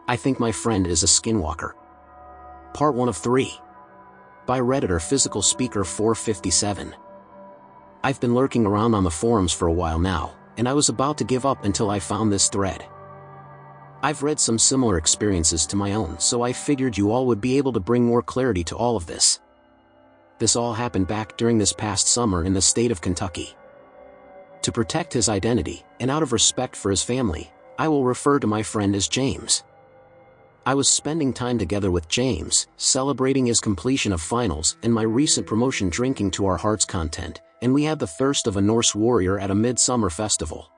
I think my friend is a skinwalker. Part 1 of 3. By Redditor Physical Speaker 457. I've been lurking around on the forums for a while now, and I was about to give up until I found this thread. I've read some similar experiences to my own, so I figured you all would be able to bring more clarity to all of this. This all happened back during this past summer in the state of Kentucky. To protect his identity, and out of respect for his family, I will refer to my friend as James. I was spending time together with James, celebrating his completion of finals and my recent promotion, drinking to our heart's content, and we had the thirst of a Norse warrior at a midsummer festival.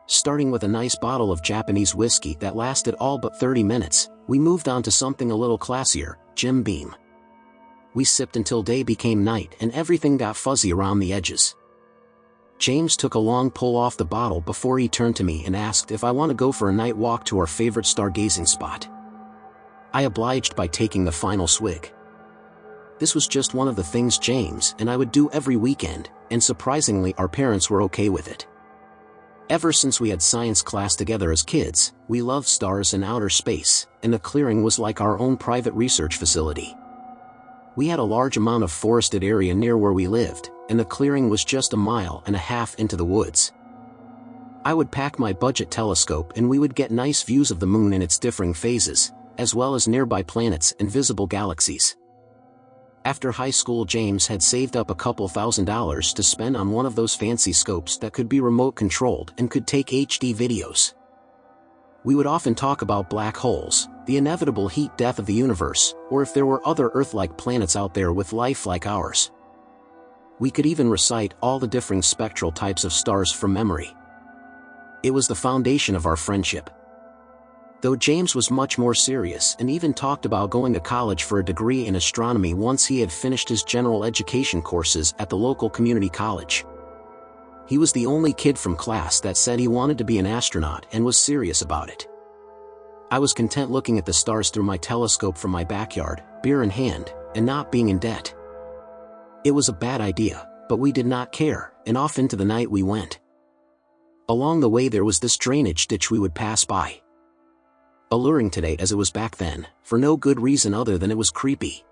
Starting with a nice bottle of Japanese whiskey that lasted all but 30 minutes, we moved on to something a little classier, Jim Beam. We sipped until day became night and everything got fuzzy around the edges. James took a long pull off the bottle before he turned to me and asked if I want to go for a night walk to our favorite stargazing spot. I obliged by taking the final swig. This was just one of the things James and I would do every weekend, and surprisingly our parents were okay with it. Ever since we had science class together as kids, we loved stars and outer space, and the clearing was like our own private research facility. We had a large amount of forested area near where we lived, and the clearing was just 1.5 miles into the woods. I would pack my budget telescope and we would get nice views of the moon in its differing phases, as well as nearby planets and visible galaxies. After high school, James had saved up a couple $1,000s to spend on one of those fancy scopes that could be remote controlled and could take HD videos. We would often talk about black holes, the inevitable heat death of the universe, or if there were other Earth-like planets out there with life like ours. We could even recite all the differing spectral types of stars from memory. It was the foundation of our friendship. Though James was much more serious and even talked about going to college for a degree in astronomy once he had finished his general education courses at the local community college. He was the only kid from class that said he wanted to be an astronaut and was serious about it. I was content looking at the stars through my telescope from my backyard, beer in hand, and not being in debt. It was a bad idea, but we did not care, and off into the night we went. Along the way there was this drainage ditch we would pass by. Alluring today as it was back then, for no good reason other than it was creepy.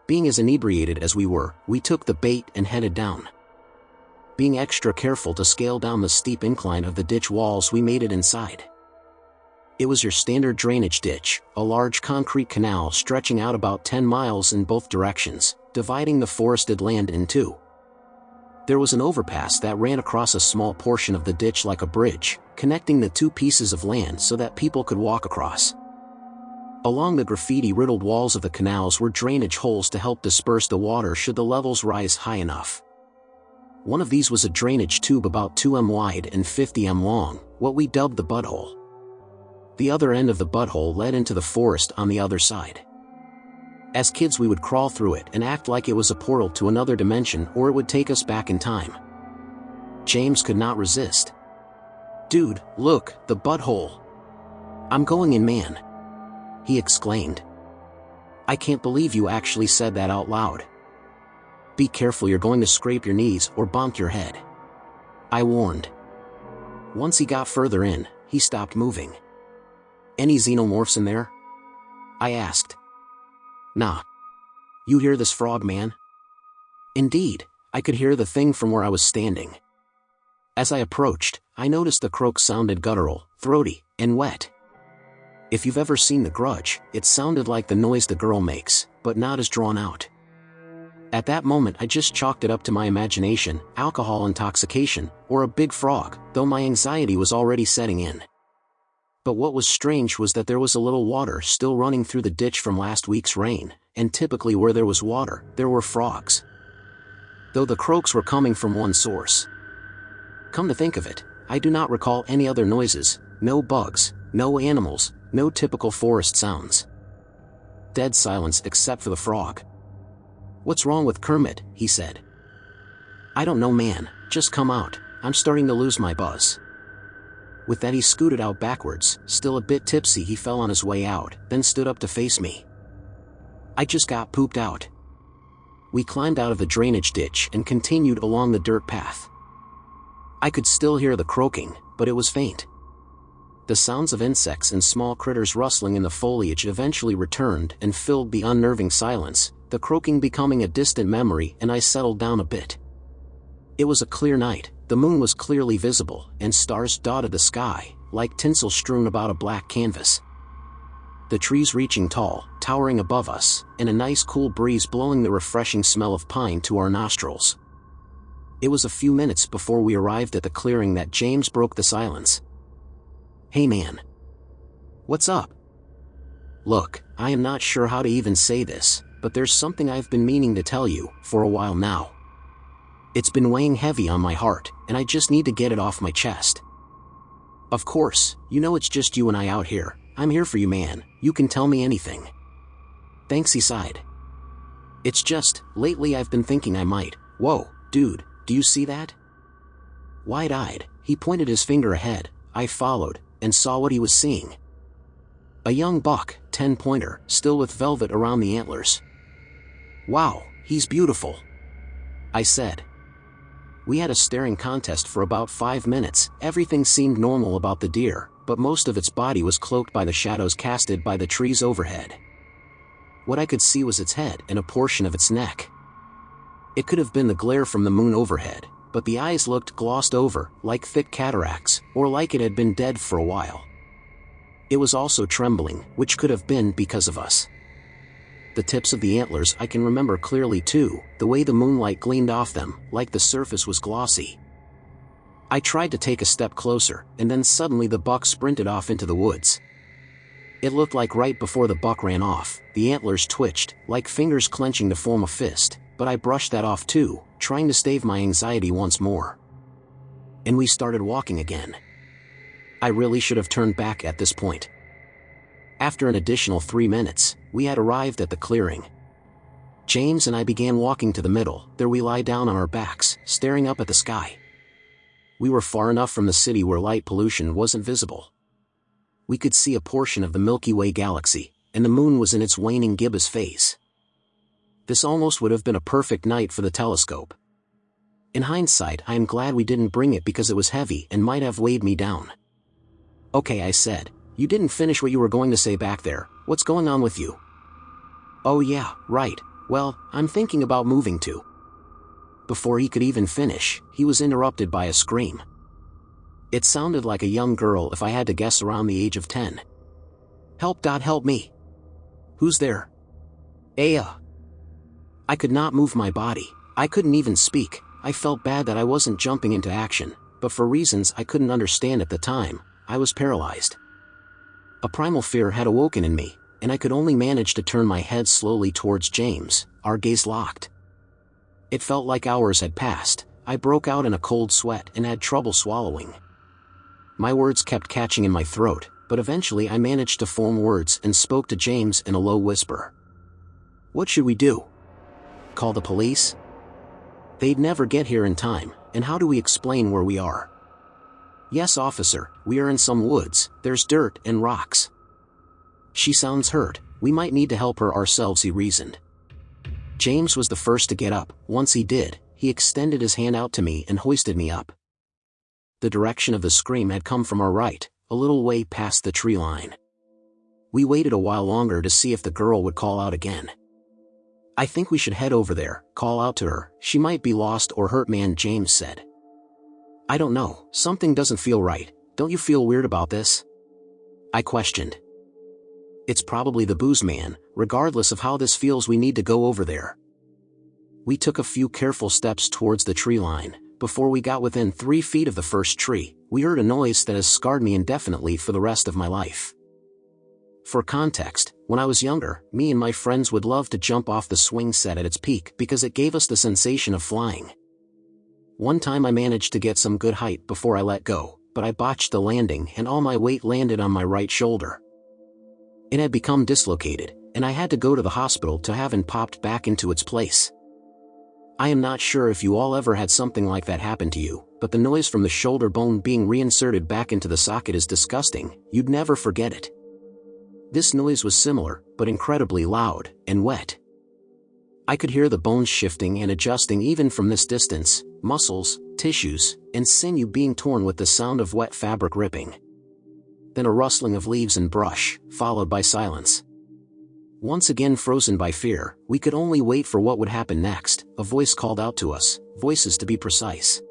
Being as inebriated as we were, we took the bait and headed down. Being extra careful to scale down the steep incline of the ditch walls, we made it inside. It was your standard drainage ditch, a large concrete canal stretching out about 10 miles in both directions, dividing the forested land in two. There was an overpass that ran across a small portion of the ditch like a bridge, connecting the two pieces of land so that people could walk across. Along the graffiti-riddled walls of the canals were drainage holes to help disperse the water should the levels rise high enough. One of these was a drainage tube about 2 m wide and 50 m long, what we dubbed the butthole. The other end of the butthole led into the forest on the other side. As kids we would crawl through it and act like it was a portal to another dimension or it would take us back in time. James could not resist. "Dude, look, the butthole. I'm going in, man," he exclaimed. "I can't believe you actually said that out loud. Be careful, you're going to scrape your knees or bonk your head," I warned. Once he got further in, he stopped moving. "Any xenomorphs in there?" I asked. "Nah. You hear this frog, man?" Indeed, I could hear the thing from where I was standing. As I approached, I noticed the croak sounded guttural, throaty, and wet. If you've ever seen The Grudge, it sounded like the noise the girl makes, but not as drawn out. At that moment I just chalked it up to my imagination, alcohol intoxication, or a big frog, though my anxiety was already setting in. But what was strange was that there was a little water still running through the ditch from last week's rain, and typically where there was water, there were frogs. Though the croaks were coming from one source. Come to think of it, I do not recall any other noises, no bugs, no animals, no typical forest sounds. Dead silence except for the frog. "What's wrong with Kermit?" he said. "I don't know, man, just come out, I'm starting to lose my buzz." With that he scooted out backwards, still a bit tipsy. He fell on his way out, then stood up to face me. "I just got pooped out." We climbed out of the drainage ditch and continued along the dirt path. I could still hear the croaking, but it was faint. The sounds of insects and small critters rustling in the foliage eventually returned and filled the unnerving silence, the croaking becoming a distant memory, and I settled down a bit. It was a clear night, the moon was clearly visible, and stars dotted the sky, like tinsel strewn about a black canvas. The trees reaching tall, towering above us, and a nice cool breeze blowing the refreshing smell of pine to our nostrils. It was a few minutes before we arrived at the clearing that James broke the silence. "Hey man. What's up?" "Look, I am not sure how to even say this, but there's something I've been meaning to tell you for a while now. It's been weighing heavy on my heart, and I just need to get it off my chest. Of course, you know it's just you and I out here. I'm here for you, man. You can tell me anything." "Thanks," he sighed. "It's just, lately I've been thinking I might." "Whoa, dude, do you see that?" Wide-eyed, he pointed his finger ahead. I followed, and saw what he was seeing. A young buck, 10-pointer, still with velvet around the antlers. "Wow, he's beautiful," I said. We had a staring contest for about 5 minutes. Everything seemed normal about the deer, but most of its body was cloaked by the shadows casted by the trees overhead. What I could see was its head and a portion of its neck. It could have been the glare from the moon overhead, but the eyes looked glossed over, like thick cataracts, or like it had been dead for a while. It was also trembling, which could have been because of us. The tips of the antlers I can remember clearly too, the way the moonlight gleamed off them, like the surface was glossy. I tried to take a step closer, and then suddenly the buck sprinted off into the woods. It looked like right before the buck ran off, the antlers twitched, like fingers clenching to form a fist, but I brushed that off too, trying to stave my anxiety once more. And we started walking again. I really should have turned back at this point. After an additional 3 minutes, we had arrived at the clearing. James and I began walking to the middle. There we lie down on our backs, staring up at the sky. We were far enough from the city where light pollution wasn't visible. We could see a portion of the Milky Way galaxy, and the moon was in its waning gibbous phase. This almost would have been a perfect night for the telescope. In hindsight, I am glad we didn't bring it because it was heavy and might have weighed me down. "Okay," I said, "you didn't finish what you were going to say back there. What's going on with you?" "Oh yeah, right. Well, I'm thinking about moving to..." Before he could even finish, he was interrupted by a scream. It sounded like a young girl, if I had to guess, around the age of 10. "Help, help me. Who's there? Aya." I could not move my body. I couldn't even speak. I felt bad that I wasn't jumping into action, but for reasons I couldn't understand at the time, I was paralyzed. A primal fear had awoken in me, and I could only manage to turn my head slowly towards James, our gaze locked. It felt like hours had passed. I broke out in a cold sweat and had trouble swallowing. My words kept catching in my throat, but eventually I managed to form words and spoke to James in a low whisper. "What should we do? Call the police? They'd never get here in time, and how do we explain where we are?" "Yes, officer, we are in some woods. There's dirt and rocks." "She sounds hurt. We might need to help her ourselves," he reasoned. James was the first to get up. Once he did, he extended his hand out to me and hoisted me up. The direction of the scream had come from our right, a little way past the tree line. We waited a while longer to see if the girl would call out again. "I think we should head over there, call out to her. She might be lost or hurt, man," James said. "I don't know, something doesn't feel right. Don't you feel weird about this?" I questioned. "It's probably the booze, man. Regardless of how this feels, we need to go over there." We took a few careful steps towards the tree line. Before we got within 3 feet of the first tree, we heard a noise that has scarred me indefinitely for the rest of my life. For context, when I was younger, me and my friends would love to jump off the swing set at its peak because it gave us the sensation of flying. One time I managed to get some good height before I let go, but I botched the landing and all my weight landed on my right shoulder. It had become dislocated, and I had to go to the hospital to have it popped back into its place. I am not sure if you all ever had something like that happen to you, but the noise from the shoulder bone being reinserted back into the socket is disgusting. You'd never forget it. This noise was similar, but incredibly loud and wet. I could hear the bones shifting and adjusting even from this distance, muscles, tissues, and sinew being torn with the sound of wet fabric ripping. then a rustling of leaves and brush, followed by silence. Once again frozen by fear, we could only wait for what would happen next. A voice called out to us, voices to be precise.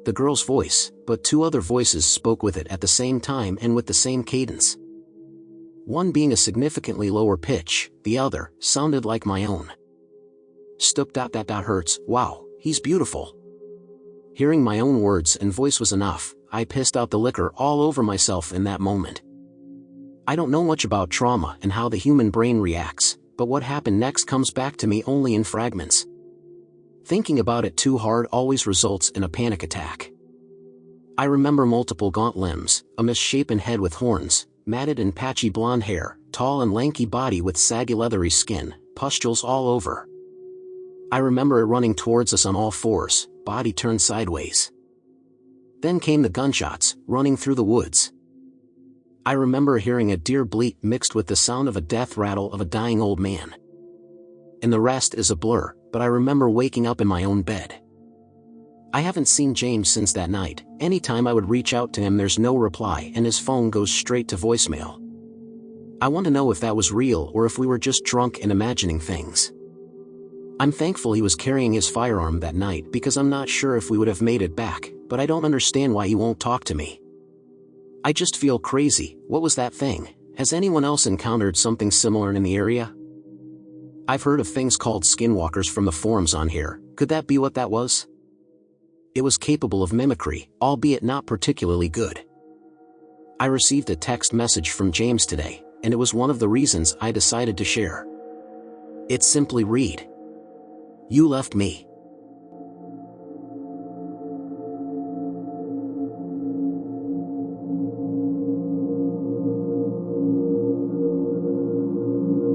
The girl's voice, but two other voices spoke with it at the same time and with the same cadence. One being a significantly lower pitch, the other sounded like my own. Stup. Hurts, wow, he's beautiful. Hearing my own words and voice was enough. I pissed out the liquor all over myself in that moment. I don't know much about trauma and how the human brain reacts, but what happened next comes back to me only in fragments. Thinking about it too hard always results in a panic attack. I remember multiple gaunt limbs, a misshapen head with horns, matted and patchy blonde hair, tall and lanky body with saggy leathery skin, pustules all over. I remember it running towards us on all fours, body turned sideways. Then came the gunshots, running through the woods. I remember hearing a deer bleat mixed with the sound of a death rattle of a dying old man. And the rest is a blur, but I remember waking up in my own bed. I haven't seen James since that night. Anytime I would reach out to him there's no reply and his phone goes straight to voicemail. I want to know if that was real or if we were just drunk and imagining things. I'm thankful he was carrying his firearm that night because I'm not sure if we would have made it back, but I don't understand why he won't talk to me. I just feel crazy. What was that thing? Has anyone else encountered something similar in the area? I've heard of things called skinwalkers from the forums on here. Could that be what that was? It was capable of mimicry, albeit not particularly good. I received a text message from James today, and it was one of the reasons I decided to share. It simply read, "You left me.